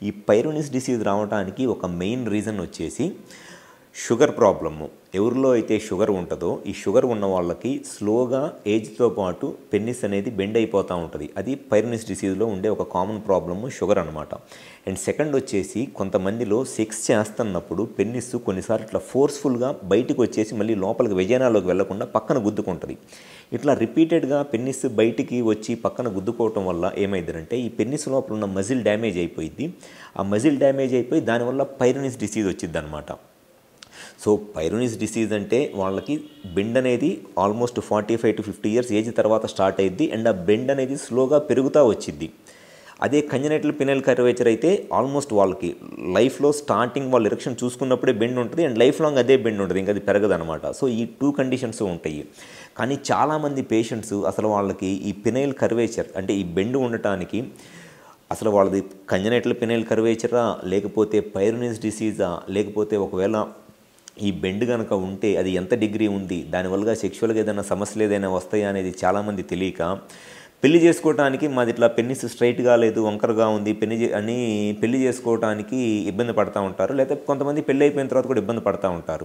ఈ పైరోనిస్ డిసీజ్ రావడానికి ఒక మెయిన్ రీజన్ వచ్చేసి షుగర్ ప్రాబ్లము. ఎవరిలో అయితే షుగర్ ఉంటుందో ఈ షుగర్ ఉన్న వాళ్ళకి స్లోగా ఏజ్తో పాటు పెన్నిస్ అనేది బెండ్ అయిపోతూ ఉంటుంది. అది పైరోనిస్ డిసీజ్లో ఉండే ఒక కామన్ ప్రాబ్లము షుగర్ అనమాట. అండ్ సెకండ్ వచ్చేసి కొంతమందిలో సెక్స్ చేస్తున్నప్పుడు పెన్నిస్ కొన్నిసార్లు ఇట్లా ఫోర్స్ఫుల్గా బయటకు వచ్చేసి మళ్ళీ లోపలికి వెజైనాలోకి వెళ్లకుండా పక్కన గుద్దుకుంటుంది. ఇట్లా రిపీటెడ్గా పెన్నిస్ బయటికి వచ్చి పక్కన గుద్దుకోవటం వల్ల ఏమైందంటే ఈ పెన్నిస్ లోపల ఉన్న మజిల్ డ్యామేజ్ అయిపోయింది. ఆ మజిల్ డ్యామేజ్ అయిపోయి దానివల్ల పైరోనిస్ డిసీజ్ వచ్చింది అనమాట. సో పైరోనిస్ డిసీజ్ అంటే వాళ్ళకి బెండ్ అనేది ఆల్మోస్ట్ 45 to 50 ఇయర్స్ ఏజ్ తర్వాత స్టార్ట్ అయ్యిద్ది. అండ్ ఆ బెండ్ అనేది స్లోగా పెరుగుతూ వచ్చింది. అదే కంజనైటల్ పినైల్ కర్వేచర్ అయితే ఆల్మోస్ట్ వాళ్ళకి లైఫ్లో స్టార్టింగ్ వాళ్ళు ఎరెక్షన్ చూసుకున్నప్పుడే బెండ్ ఉంటుంది అండ్ లైఫ్ లాంగ్ అదే బెండ్ ఉంటుంది, ఇంకా అది పెరగదనమాట. సో ఈ 2 కండిషన్స్ ఉంటాయి. కానీ చాలామంది పేషెంట్స్ అసలు వాళ్ళకి ఈ పినైల్ కర్వేచర్ అంటే ఈ బెండ్ ఉండటానికి అసలు వాళ్ళది కంజనైటల్ పినైల్ కర్వేచరా లేకపోతే పైరోనిస్ డిసీజా లేకపోతే ఒకవేళ ఈ బెండ్ కనుక ఉంటే అది ఎంత డిగ్రీ ఉంది, దానివల్ల సెక్షువల్గా ఏదైనా సమస్యలు ఏదైనా వస్తాయా అనేది చాలామంది తెలియక పెళ్లి చేసుకోవడానికి మాది ఇట్లా పెన్నిస్ స్ట్రైట్గా లేదు వంకరగా ఉంది పెళ్లి చేసుకోవడానికి ఇబ్బంది పడుతూ ఉంటారు. లేకపోతే కొంతమంది పెళ్ళి అయిపోయిన తర్వాత కూడా ఇబ్బంది పడుతూ ఉంటారు.